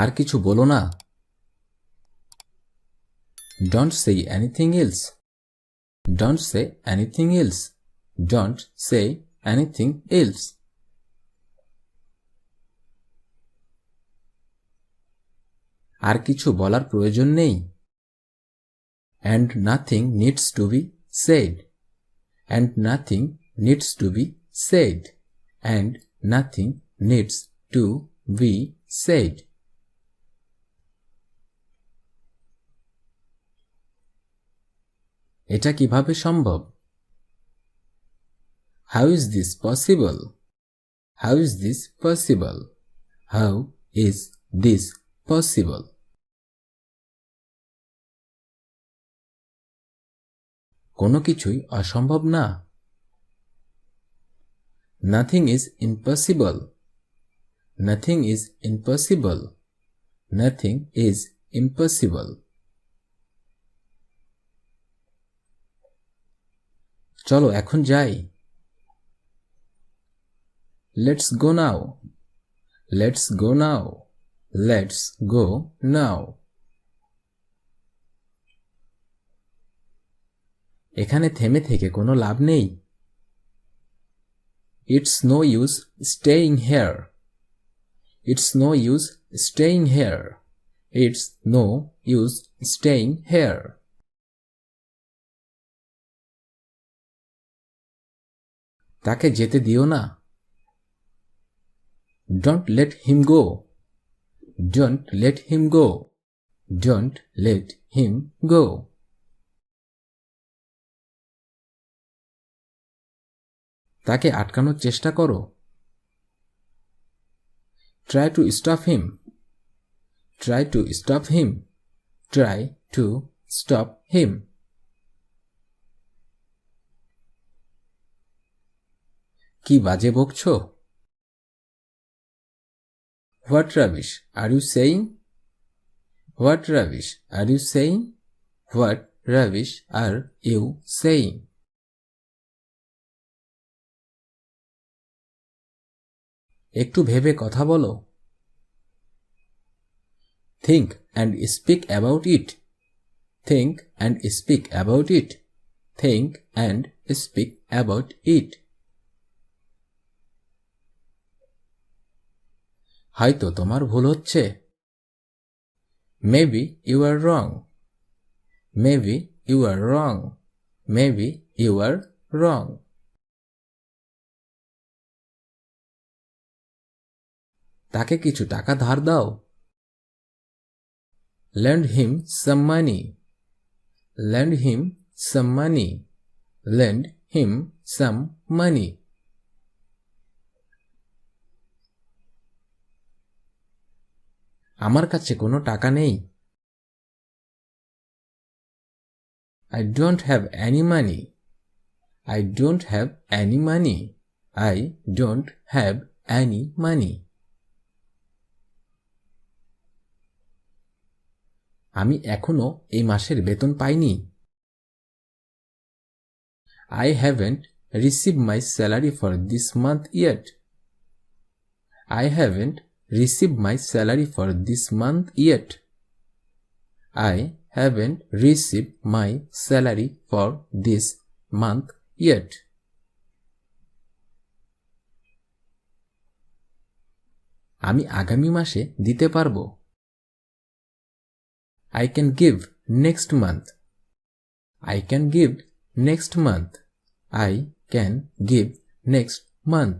আর কিছু বলো না। Don't say anything else. Don't say anything else. Don't say anything else. আর কিছু বলার প্রয়োজন নেই। And nothing needs to be said. And nothing needs to be said. And nothing needs to be said. এটা কিভাবে সম্ভব? How is this possible? How is this possible? How is this possible? কোনো কিছুই অসম্ভব না। Nothing is impossible. Nothing is impossible. Nothing is impossible. চলো এখন যাই। Let's go now. Let's go now. Let's go now. এখানে থেমে থেকে কোনো লাভ নেই। It's no use staying here. It's no use staying here. It's no use staying here. তাকে যেতে দিও না। Don't let him go. Don't let him go. Don't let him go. তাকে আটকানোর চেষ্টা করো। Try to stop him. Try to stop him. Try to stop him. কি বাজে বকছো? What rubbish are you saying? What rubbish are you saying? What rubbish are you saying? একটু ভেবে কথা বলো। Think and speak about it. Think and speak about it. Think and speak about it. হয়তো তোমার ভুল হচ্ছে। Maybe you are wrong. Maybe you are wrong. Maybe you are wrong. তাকে কিছু টাকা ধার দাও। Lend him some money. Lend him some money. Lend him some money. আমার কাছে কোনো টাকা নেই। I don't have any money. I don't have any money. I don't have any money. আমি এখনো এই মাসের বেতন পাইনি। I haven't received my salary for this month yet. I haven't received my salary for this month yet. I haven't received my salary for this month yet. আমি আগামী মাসে দিতে পারবো। I can give next month. I can give next month. I can give next month.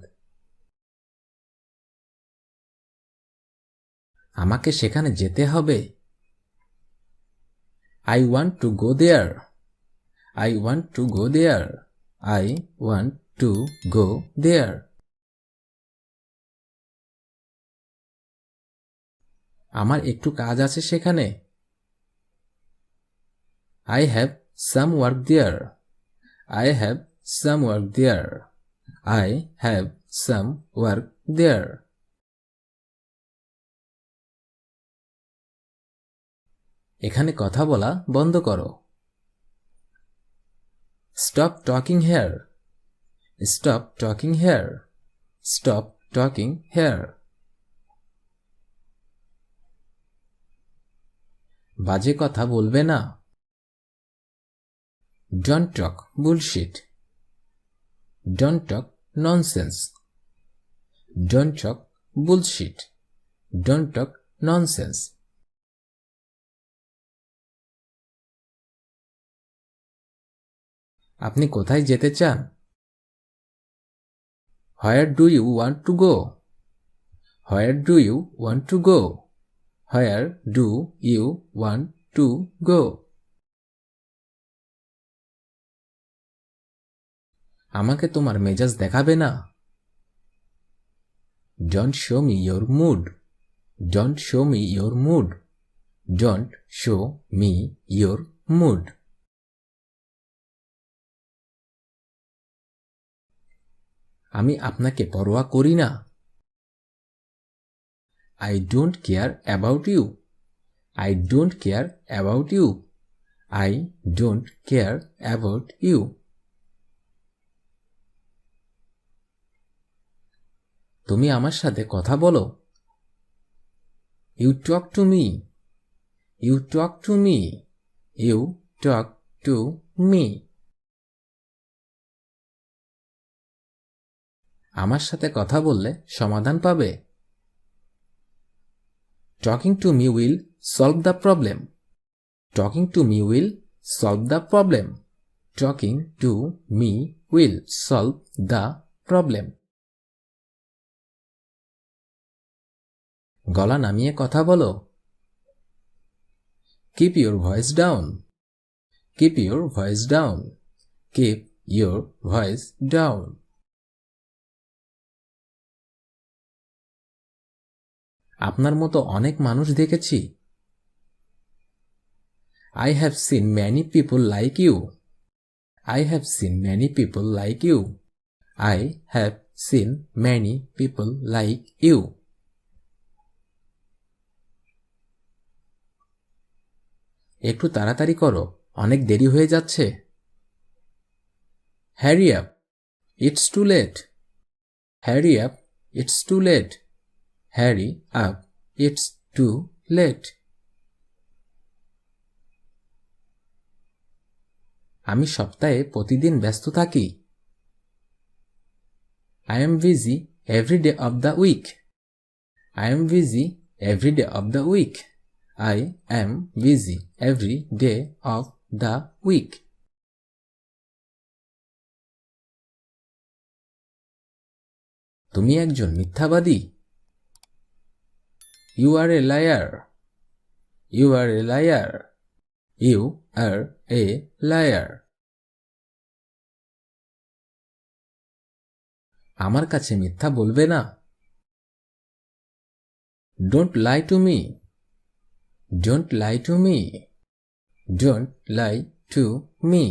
আমাকে সেখানে যেতে হবে। I want to go there. I want to go there. I want to go there. আমার একটু কাজ আছে সেখানে। I have some work there. I have some work there. I have some work there. এখানে কথা বলা বন্ধ করো। Stop talking here. Stop talking here. Stop talking here. বাজে কথা বলবে না। Don't talk bullshit. Don't talk nonsense. Don't talk bullshit. Don't talk nonsense. আপনি কোথায় যেতে চান? Where do you want to go? Where do you want to go? Where do you want to go? আমাকে তোমার মেজাজ দেখাবে না। Don't show me your mood. Don't show me your mood. Don't show me your mood. আমি আপনাকে পরোয়া করি না। I don't care about you. I don't care about you. I don't care about you. তুমি আমার সাথে কথা বলো। You talk to me. You talk to me. You talk to me. আমার সাথে কথা বললে সমাধান পাবে। Talking to me will solve the problem. Talking to me will solve the problem. Talking to me will solve the problem. গলা নামিয়ে কথা বলো। Keep your voice down. Keep your voice down. Keep your voice down. আপনার মতো অনেক মানুষ দেখেছি। I have seen many people like you. I have seen many people like you. I have seen many people like you. একটু তাড়াতাড়ি করো, অনেক দেরি হয়ে যাচ্ছে। Hurry up. It's too late. Hurry up. It's too late. Hurry up. It's too late. আমি সপ্তাহে প্রতিদিন ব্যস্ত থাকি। I am busy every day of the week. I am busy every day of the week. I am busy every day of the week. তুমি একজন মিথ্যাবাদী। You are a liar. You are a liar. You are a liar. আমার কাছে মিথ্যা বলবে না। Don't lie to me. Don't lie to me. Don't lie to me.